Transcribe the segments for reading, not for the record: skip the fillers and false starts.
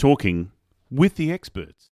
talking with the experts.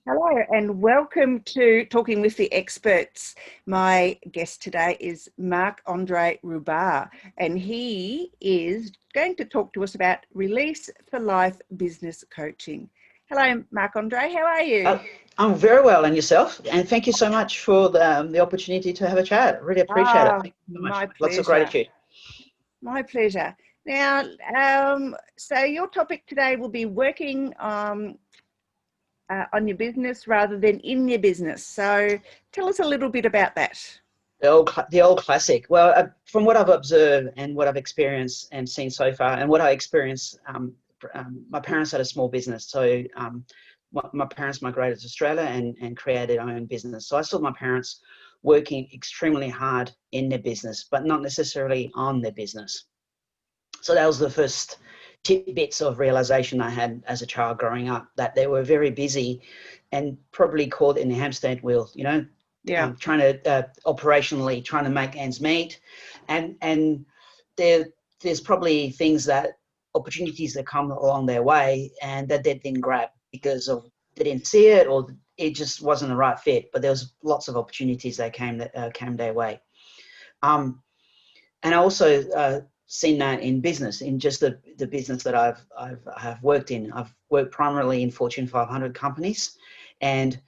Hello and welcome to Talking with the Experts. My guest today is Marc-Andre Roubaud, and he is going to talk to us about Release for Life business coaching. Hello, Marc-Andre, how are you? I'm very well, and yourself? And thank you so much for the opportunity to have a chat. Really appreciate it. Thank you so much. My pleasure. Lots of gratitude. My pleasure. Now, so your topic today will be working on your business rather than in your business. So tell us a little bit about that. The old classic. Well, from what I've observed and what I've experienced and seen so far, and what I experienced, my parents had a small business. So my parents migrated to Australia and created their own business. So I saw my parents working extremely hard in their business, but not necessarily on their business. So that was the first tidbits of realization I had as a child growing up, that they were very busy and probably caught in the hamster wheel, trying to operationally trying to make ends meet. And there's probably opportunities that come along their way and that they didn't grab because of they didn't see it, or it just wasn't the right fit. But there was lots of opportunities that came their way. And I also seen that in business, in just the business that I've worked in. I've worked primarily in Fortune 500 companies, and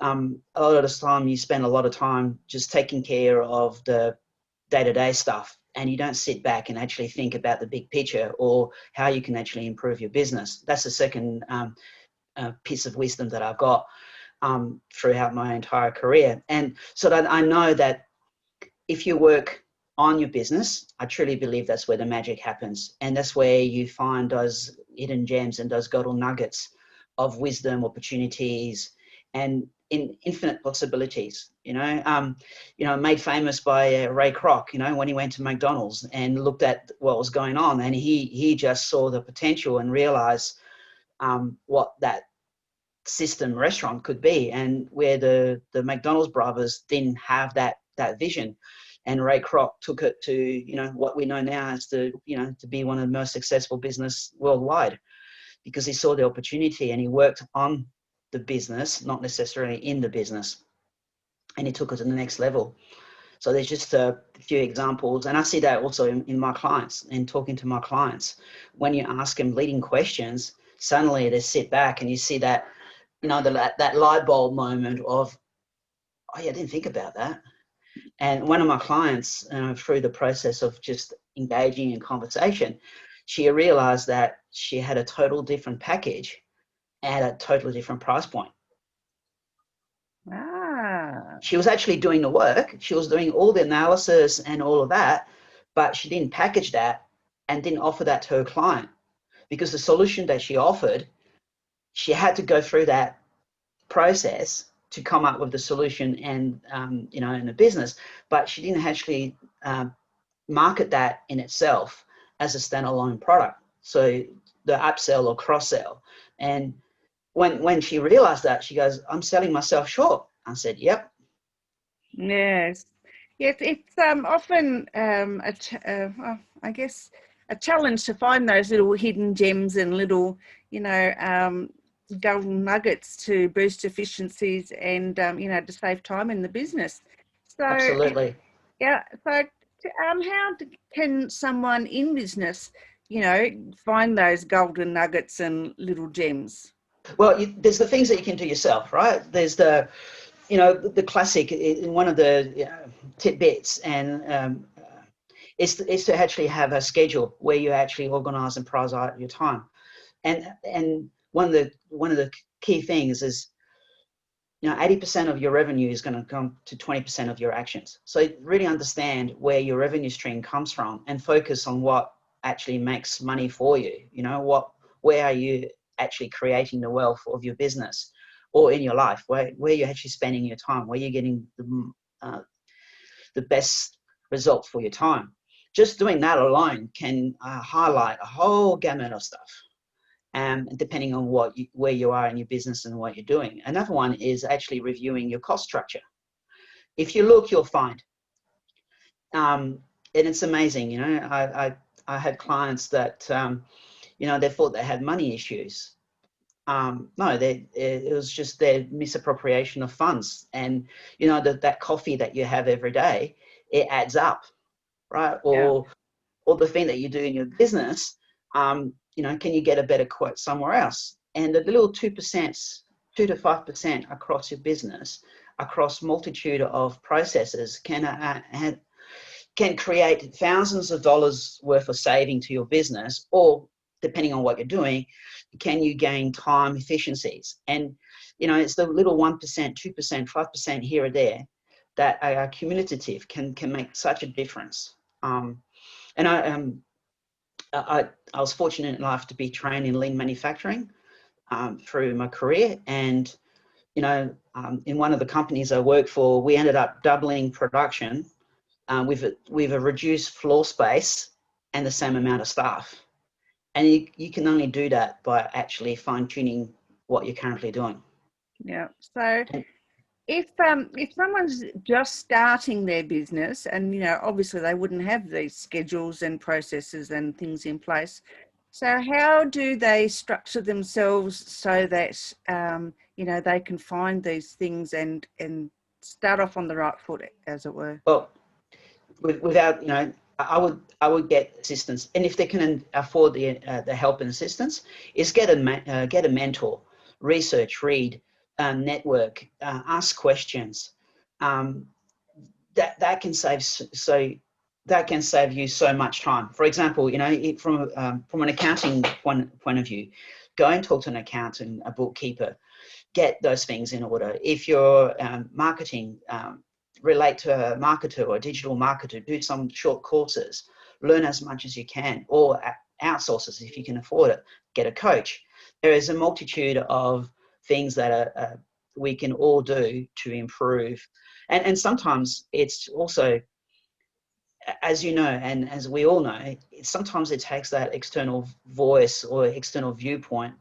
a lot of the time you spend a lot of time just taking care of the day-to-day stuff, and you don't sit back and actually think about the big picture or how you can actually improve your business. That's the second piece of wisdom that I've got throughout my entire career. And so that I know that if you work on your business, I truly believe that's where the magic happens. And that's where you find those hidden gems and those golden nuggets of wisdom, opportunities, and infinite possibilities, made famous by Ray Kroc, when he went to McDonald's and looked at what was going on, and he just saw the potential and realized what that system restaurant could be, and where the McDonald's brothers didn't have that vision. And Ray Kroc took it to, what we know now as to be one of the most successful business worldwide, because he saw the opportunity and he worked on the business, not necessarily in the business, and he took it to the next level. So there's just a few examples, and I see that also in my clients and talking to my clients. When you ask them leading questions, suddenly they sit back and you see that, that light bulb moment of, oh yeah, I didn't think about that. And one of my clients, through the process of just engaging in conversation, she realized that she had a total different package at a totally different price point. She was actually doing the work. She was doing all the analysis and all of that, but she didn't package that and didn't offer that to her client, because the solution that she offered, she had to go through that process to come up with the solution and, in the business, but she didn't actually market that in itself as a standalone product. So the upsell or cross sell. And when she realized that, she goes, I'm selling myself short. I said, yep. Yes. Yes, it's often I guess a challenge to find those little hidden gems and little, golden nuggets to boost efficiencies and, to save time in the business. So, absolutely. Yeah. So how can someone in business, find those golden nuggets and little gems? Well, there's the things that you can do yourself, right? There's the classic, in one of the tidbits, and is to actually have a schedule where you actually organize and prioritize out your time. And one of the key things is, 80% of your revenue is going to come to 20% of your actions. So really understand where your revenue stream comes from and focus on what actually makes money for you. Where are you actually creating the wealth of your business or in your life? Where you're actually spending your time, where you're getting the best results for your time. just doing that alone can highlight a whole gamut of stuff, depending on where you are in your business and what you're doing. Another one is actually reviewing your cost structure. If you look, you'll find, and it's amazing. You know, I had clients that, you know, they thought they had money issues. No, it was just their misappropriation of funds. And, you know, that coffee that you have every day, it adds up, right? Or the thing that you do in your business, you know, can you get a better quote somewhere else? And the little 2%, 2 to 5% across your business, across multitude of processes, can create thousands of dollars worth of saving to your business, or depending on what you're doing, can you gain time efficiencies? And, you know, it's the little 1%, 2%, 5% here or there that are cumulative, can make such a difference. And I was fortunate enough to be trained in lean manufacturing through my career. And, you know, in one of the companies I worked for, we ended up doubling production with a reduced floor space and the same amount of staff. And you can only do that by actually fine-tuning what you're currently doing. Yeah. So if someone's just starting their business, and, you know, obviously they wouldn't have these schedules and processes and things in place, so how do they structure themselves so that you know, they can find these things and start off on the right foot, as it were? Well, without, you know, I would get assistance, and if they can afford the help and assistance, is get a mentor, research, read, network, ask questions. That can save you so much time. For example, you know, from an accounting point of view, go and talk to an accountant, a bookkeeper, get those things in order. If you're marketing, relate to a marketer or a digital marketer, do some short courses, learn as much as you can, or outsource it if you can afford it, get a coach. There is a multitude of things that we can all do to improve. And sometimes it's also, as you know, and as we all know, sometimes it takes that external voice or external viewpoint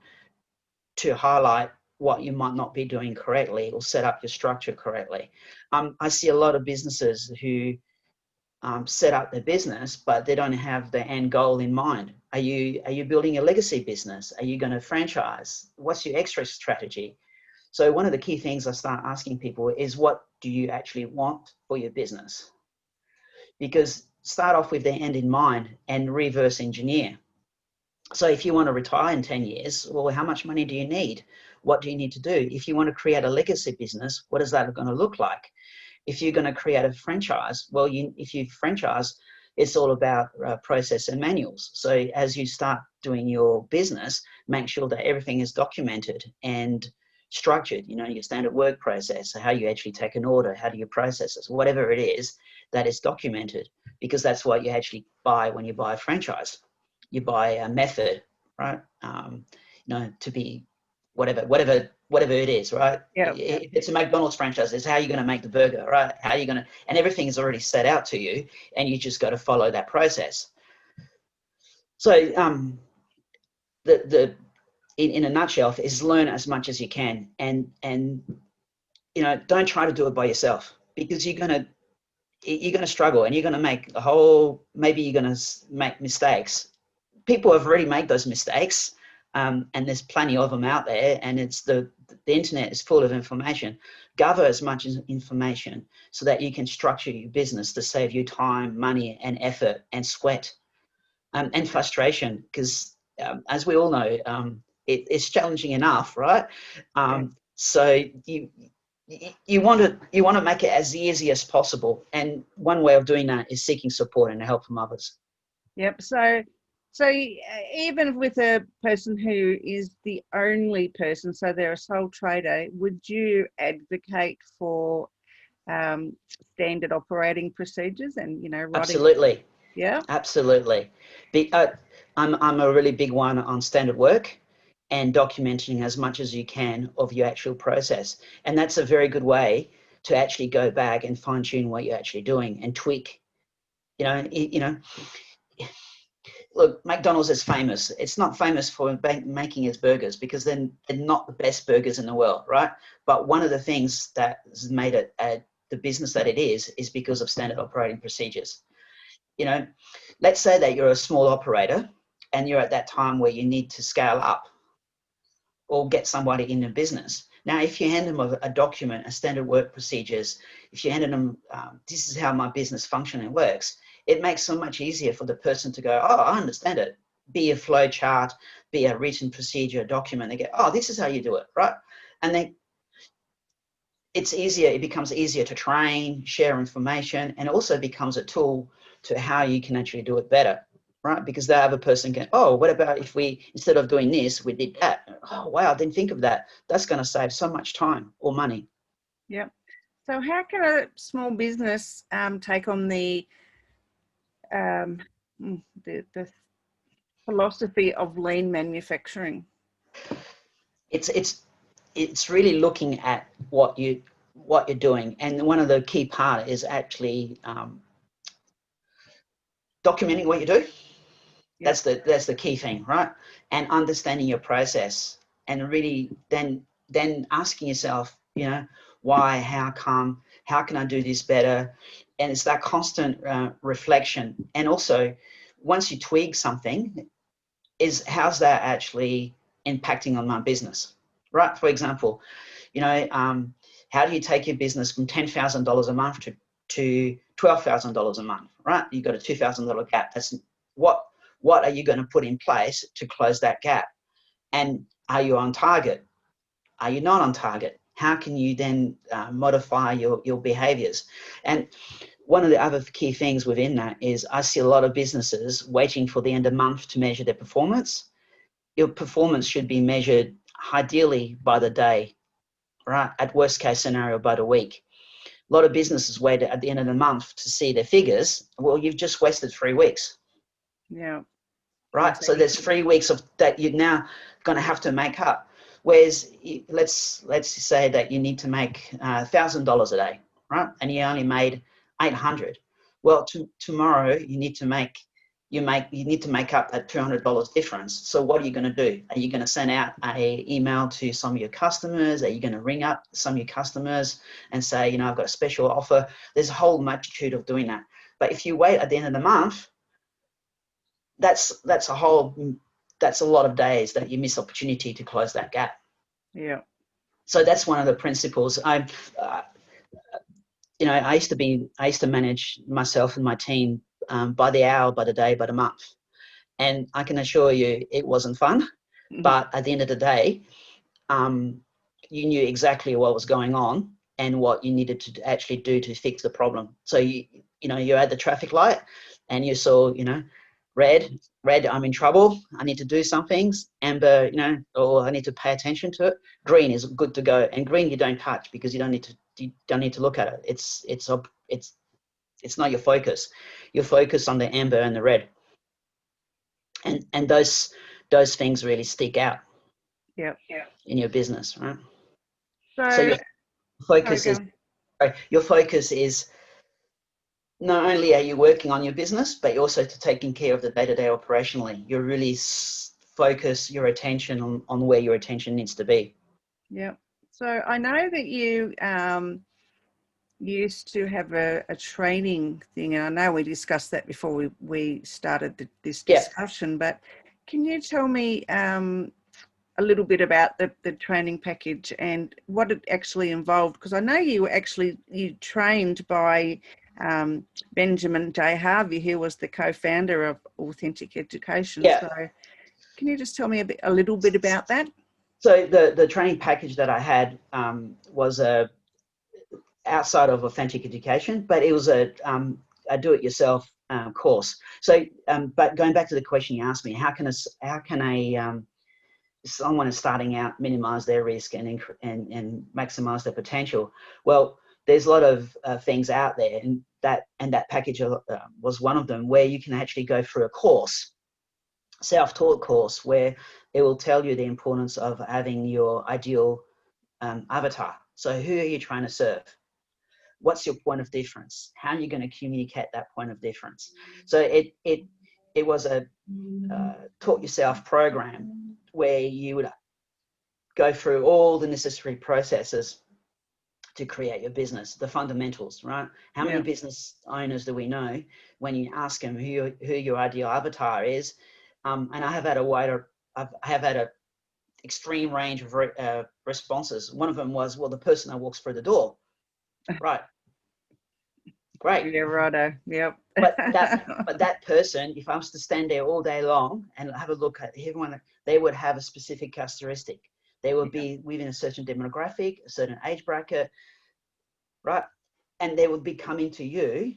to highlight what you might not be doing correctly, or set up your structure correctly. I see a lot of businesses who set up their business, but they don't have the end goal in mind. Are you building a legacy business? Are you going to franchise? What's your extra strategy? So one of the key things I start asking people is, what do you actually want for your business? Because start off with the end in mind and reverse engineer. So if you want to retire in 10 years, well, how much money do you need? What do you need to do? If you want to create a legacy business, what is that going to look like? If you're going to create a franchise, well, if you franchise, it's all about process and manuals. So as you start doing your business, make sure that everything is documented and structured. You know, your standard work process, how you actually take an order, how do you process it, whatever it is, that is documented, because that's what you actually buy when you buy a franchise. You buy a method, right? You know, to be whatever it is, right? Yeah. If it's a McDonald's franchise, it's how you're going to make the burger, right? How you're going to, and everything is already set out to you, and you just got to follow that process. So, in a nutshell, is learn as much as you can, and you know, don't try to do it by yourself, because you're going to struggle, and you're going to make maybe you're going to make mistakes. People have already made those mistakes, and there's plenty of them out there, and it's the internet is full of information. Gather as much information so that you can structure your business to save you time, money, and effort, and sweat, and frustration, because as we all know, it's challenging enough, right? So you want to make it as easy as possible, and one way of doing that is seeking support and help from others. Yep. So even with a person who is the only person, so they're a sole trader, would you advocate for standard operating procedures and, you know, writing? Absolutely. Yeah. Absolutely. I'm a really big one on standard work and documenting as much as you can of your actual process. And that's a very good way to actually go back and fine tune what you're actually doing and tweak You know, look, McDonald's is famous. It's not famous for making its burgers because they're not the best burgers in the world, right? But one of the things that has made it the business that it is because of standard operating procedures. You know, let's say that you're a small operator and you're at that time where you need to scale up or get somebody in the business. Now, if you hand them a document, a standard work procedures, if you hand them, this is how my business function and works, it makes so much easier for the person to go, oh, I understand it. Be a flow chart, be a written procedure document. They go, oh, this is how you do it, right? And it's easier. It becomes easier to train, share information, and also becomes a tool to how you can actually do it better, right? Because the other person can, oh, what about if we, instead of doing this, we did that? Oh, wow, I didn't think of that. That's going to save so much time or money. Yeah. So how can a small business take on the philosophy of lean manufacturing? It's really looking at what you're doing, and one of the key part is actually documenting what you do. Yep. That's the key thing, right? And understanding your process, and really then asking yourself, you know, why, how come, how can I do this better? And it's that constant reflection. And also, once you tweak something, is how's that actually impacting on my business, right? For example, you know, how do you take your business from $10,000 a month to $12,000 a month, right? You've got a $2,000 gap. That's what are you going to put in place to close that gap? And are you on target? Are you not on target? How can you then modify your behaviors? And one of the other key things within that is I see a lot of businesses waiting for the end of the month to measure their performance. Your performance should be measured ideally by the day, right? At worst case scenario, by the week. A lot of businesses wait at the end of the month to see their figures. Well, you've just wasted 3 weeks. Yeah. Right. Exactly. So there's 3 weeks of that you're now going to have to make up. Whereas let's say that you need to make $1,000 a day, right? And you only made 800. Well, tomorrow you need to make up that $200 difference. So what are you going to do? Are you going to send out an email to some of your customers? Are you going to ring up some of your customers and say, you know, I've got a special offer? There's a whole multitude of doing that. But if you wait at the end of the month, that's a lot of days that you miss opportunity to close that gap. Yeah. So that's one of the principles. You know, I used to manage myself and my team by the hour, by the day, by the month, and I can assure you it wasn't fun. Mm-hmm. But at the end of the day, you knew exactly what was going on and what you needed to actually do to fix the problem. So you're at the traffic light and you saw, you know, red, I'm in trouble. I need to do some things. Amber, you know, or I need to pay attention to it. Green is good to go, and green you don't touch because you don't need to look at it. It's not your focus. You're focused on the amber and the red, and those things really stick out. Yeah. In your business, right? So your focus is not only are you working on your business, but you're also taking care of the day-to-day operationally. You really focus your attention on where your attention needs to be. Yeah. So I know that you used to have a training thing, and I know we discussed that before we started this discussion, but can you tell me a little bit about the training package and what it actually involved? Because I know you trained by Benjamin J. Harvey, who was the co-founder of Authentic Education. Yeah. So can you just tell me a little bit about that? So the training package that I had was outside of Authentic Education, but it was a do-it-yourself course. So, but going back to the question you asked me, how can someone is starting out minimize their risk and maximize their potential? Well, there's a lot of things out there, and that package was one of them, where you can actually go through a course, self-taught course, where it will tell you the importance of having your ideal avatar. So who are you trying to serve? What's your point of difference? How are you going to communicate that point of difference? So it was a taught yourself program where you would go through all the necessary processes to create your business, the fundamentals, right? How many business owners do we know when you ask them who your ideal avatar is? And I have had a extreme range of responses. One of them was, well, the person that walks through the door. Right. Great. Yeah, righto. Yep. But that person, if I was to stand there all day long and have a look at everyone, they would have a specific characteristic. They would be within a certain demographic, a certain age bracket, right? And they would be coming to you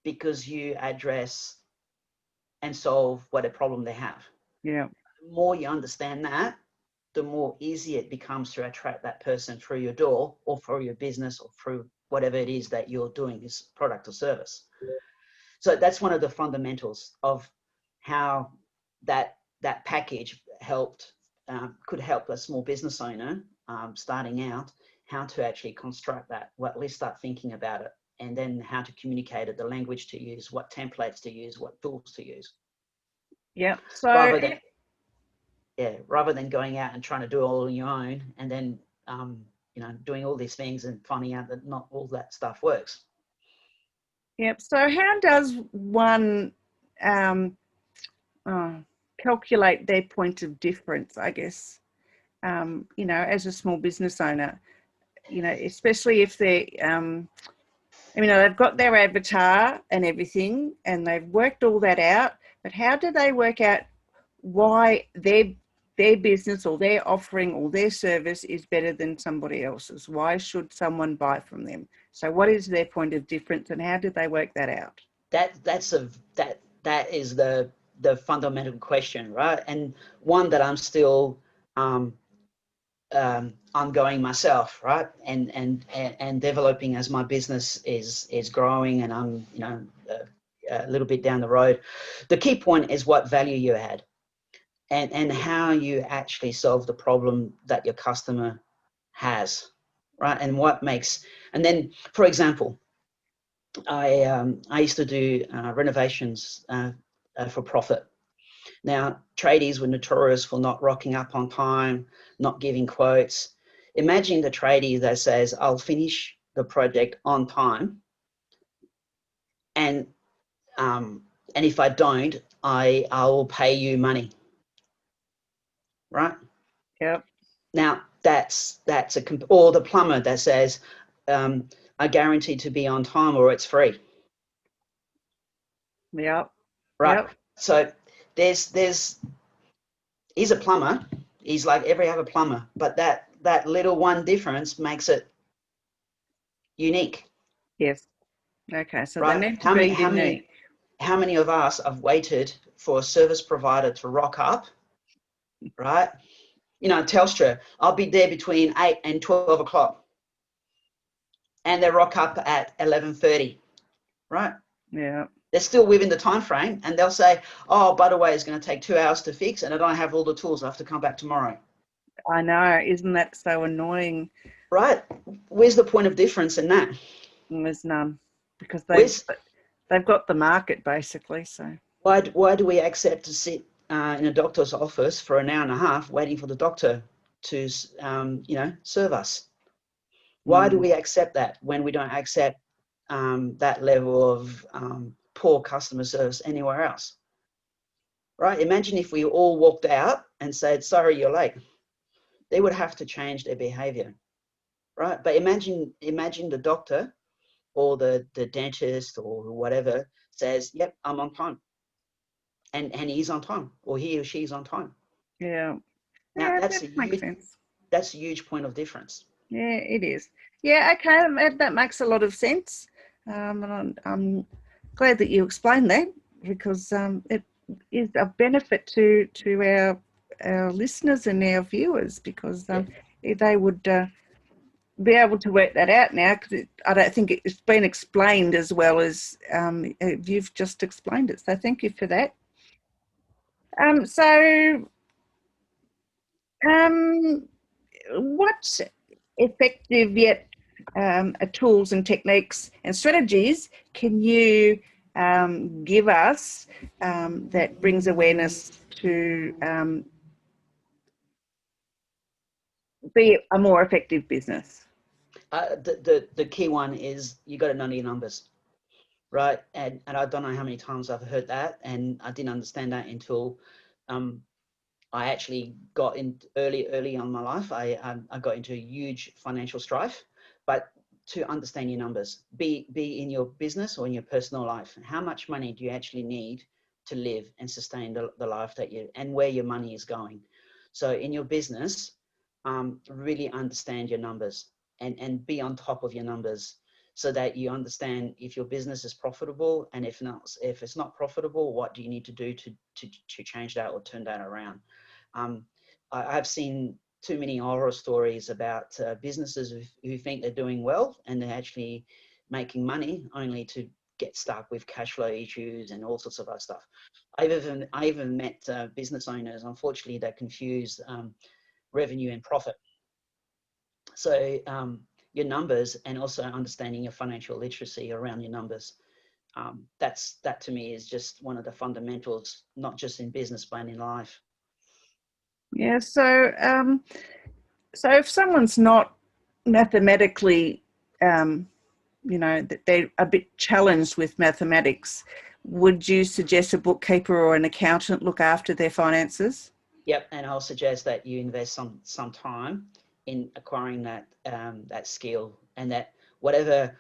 because you address and solve whatever problem they have. Yeah. The more you understand that, the more easy it becomes to attract that person through your door or through your business or through whatever it is that you're doing, this product or service. So that's one of the fundamentals of how that package could help a small business owner starting out, how to actually construct that, or at least start thinking about it, and then how to communicate it, the language to use, what templates to use, what tools to use. Yeah. So rather than going out and trying to do it all on your own and then doing all these things and finding out that not all that stuff works. Yep. So how does one calculate their point of difference, I guess, as a small business owner, especially if they're, they've got their avatar and everything and they've worked all that out, but how do they work out why their business or their offering or their service is better than somebody else's? Why should someone buy from them? So what is their point of difference and how did they work that out? That is the fundamental question, right? And one that I'm still ongoing myself, right? And developing as my business is growing and I'm a little bit down the road. The key point is what value you add. And how you actually solve the problem that your customer has, right? And and then, for example, I used to do renovations for profit. Now, tradies were notorious for not rocking up on time, not giving quotes. Imagine the tradie that says, I'll finish the project on time, and if I don't, I will pay you money. Right? Yep. Now or the plumber that says, I guarantee to be on time or it's free. Yep. Right. Yep. So he's a plumber. He's like every other plumber, but that little one difference makes it unique. Yes. Okay. So right? they need to be unique. How many of us have waited for a service provider to rock up, right? Telstra, I'll be there between 8 and 12 o'clock. And they rock up at 11:30, right? Yeah. They're still within the time frame and they'll say, oh, by the way, it's going to take 2 hours to fix and I don't have all the tools. I have to come back tomorrow. I know. Isn't that so annoying? Right. Where's the point of difference in that? There's none, because they've got the market basically. So why do we accept to sit in a doctor's office for an hour and a half waiting for the doctor to serve us? Why do we accept that when we don't accept that level of poor customer service anywhere else? Right? Imagine if we all walked out and said, sorry, you're late. They would have to change their behavior, right? But imagine the doctor or the dentist or whatever says, yep, I'm on time. And he's on time, or he or she's on time. Yeah. Now, yeah, that's that makes sense. That's a huge point of difference. Yeah, it is. Yeah, okay, that makes a lot of sense. And I'm glad that you explained that, because it is a benefit to our listeners and our viewers, because they would be able to work that out now, because I don't think it's been explained as well as you've just explained it. So thank you for that. What's effective yet tools and techniques and strategies can you give us that brings awareness to be a more effective business? The key one is you got to know your numbers, right? And I don't know how many times I've heard that, and I didn't understand that until I actually got in early on in my life. I got into a huge financial strife, but to understand your numbers, be in your business or in your personal life, how much money do you actually need to live and sustain the life that you, and where your money is going. So in your business, really understand your numbers and be on top of your numbers, so that you understand if your business is profitable, and if it's not profitable, what do you need to do to change that or turn that around. I've seen too many horror stories about businesses who think they're doing well and they're actually making money only to get stuck with cash flow issues and all sorts of other stuff. I even met business owners, unfortunately, that confuse revenue and profit. So your numbers, and also understanding your financial literacy around your numbers. That to me is just one of the fundamentals, not just in business, but in life. Yeah. So if someone's not mathematically, that they're a bit challenged with mathematics, would you suggest a bookkeeper or an accountant look after their finances? Yep, and I'll suggest that you invest some time in acquiring that skill, and that whatever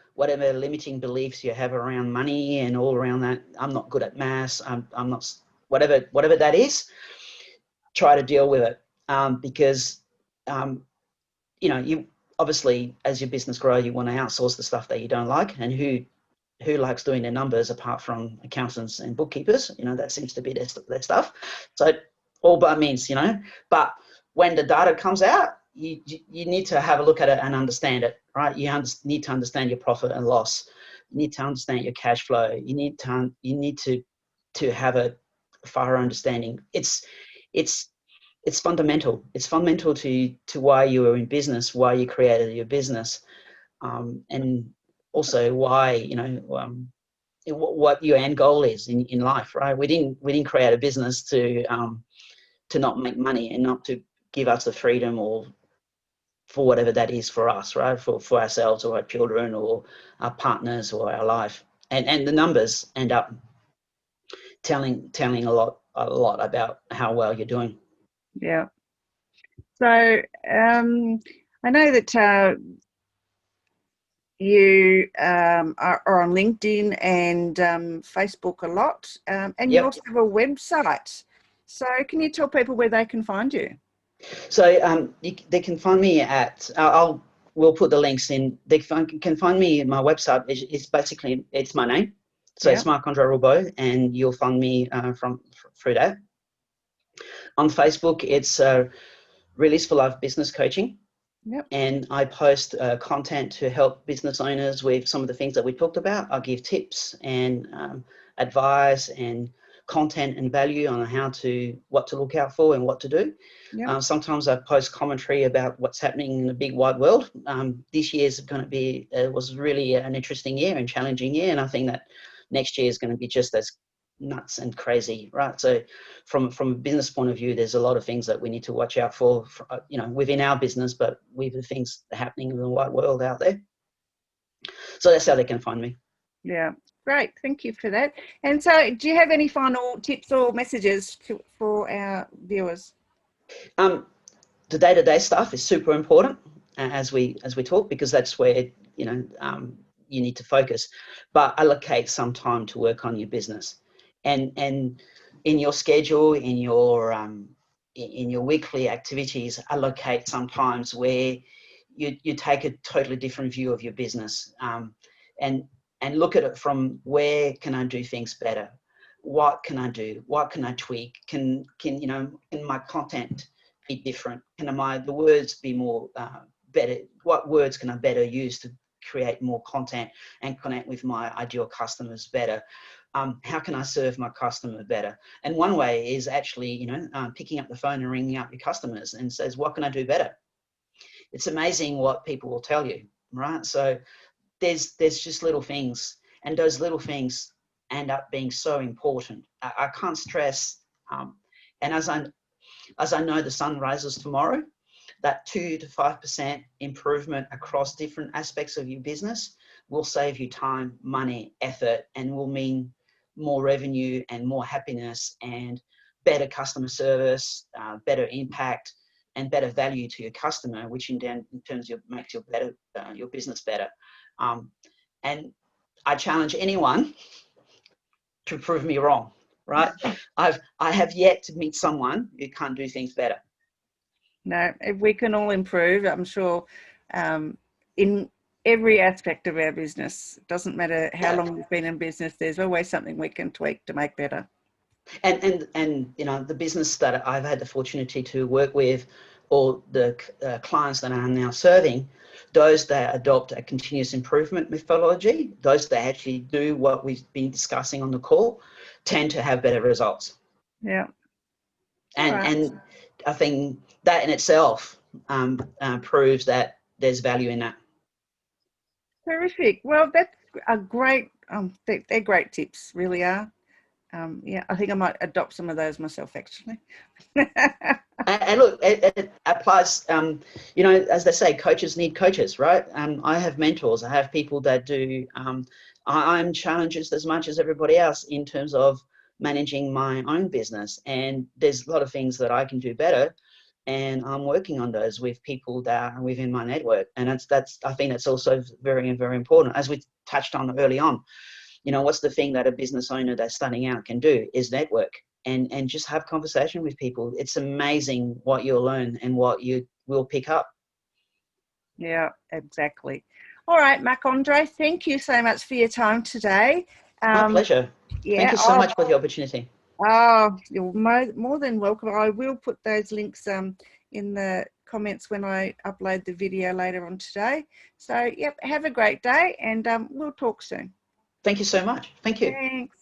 limiting beliefs you have around money and all around that, I'm not good at maths, I'm not, whatever that is, try to deal with it, because you obviously, as your business grows, you want to outsource the stuff that you don't like, and who likes doing their numbers apart from accountants and bookkeepers? That seems to be their stuff. So all by means, but when the data comes out, you need to have a look at it and understand it, right? You need to understand your profit and loss. You need to understand your cash flow. You need to have a thorough understanding. It's fundamental. It's fundamental to why you are in business, why you created your business, and also why what your end goal is in life, right? We didn't create a business to not make money and not to give us the freedom, or for whatever that is for us, right? For ourselves or our children or our partners or our life. And the numbers end up telling a lot about how well you're doing. Yeah. So I know that you are on LinkedIn and Facebook a lot, and Yep. You also have a website. So can you tell people where they can find you? So they can find me at, we'll put the links in. They can find me at my website. It's my name. So It's Marc-Andre Roubaud, and you'll find me through that. On Facebook, it's Release for Life Business Coaching. Yep. And I post content to help business owners with some of the things that we talked about. I give tips and advice and content and value on what to look out for and what to do. Yep. Sometimes I post commentary about what's happening in the big wide world. This year is going to be, was really an interesting year and challenging year. And I think that next year is going to be just as nuts and crazy, right? So from a business point of view, there's a lot of things that we need to watch out for, within our business, but with the things happening in the wide world out there. So that's how they can find me. Yeah, great. Thank you for that. And so do you have any final tips or messages for our viewers? The day-to-day stuff is super important as we talk, because that's where, you need to focus, but allocate some time to work on your business. And in your schedule, in your weekly activities, allocate some times where you take a totally different view of your business, and look at it from, where can I do things better? What can I do? What can I tweak? Can my content be different? Can the words be more better? What words can I better use to create more content and connect with my ideal customers better? How can I serve my customer better? And one way is actually, picking up the phone and ringing up your customers and says, what can I do better? It's amazing what people will tell you. right? So there's just little things, and those little things end up being so important. I can't stress, and as I know the sun rises tomorrow, that 2 to 5% improvement across different aspects of your business will save you time, money, effort, and will mean more revenue and more happiness and better customer service, better impact, and better value to your customer, which in terms of makes your business better. And I challenge anyone to prove me wrong, right? I have yet to meet someone who can't do things better. No, if we can all improve, I'm sure, in every aspect of our business. It doesn't matter how long we've been in business, there's always something we can tweak to make better. And you know, the business that I've had the fortunity to work with, or the clients that I'm now serving, those that adopt a continuous improvement methodology, those that actually do what we've been discussing on the call, tend to have better results. Yeah. And I think that in itself proves that there's value in that. Terrific. Well, that's a great, they're great tips, really are. Yeah, I think I might adopt some of those myself, actually. And look, it applies, you know, as they say, coaches need coaches, right? I have mentors. I have people that do, I'm challenged as much as everybody else in terms of managing my own business. And there's a lot of things that I can do better. And I'm working on those with people that are within my network. And I think that's also very, very important. As we touched on early on, you know, what's the thing that a business owner that's starting out can do is network and just have conversation with people. It's amazing what you'll learn and what you will pick up. Yeah, exactly. All right, Marc-Andre, thank you so much for your time today. My pleasure. Yeah, thank you so much for the opportunity. Oh, you're more than welcome. I will put those links in the comments when I upload the video later on today. So, yep, have a great day, and we'll talk soon. Thank you so much. Thank you. Thanks.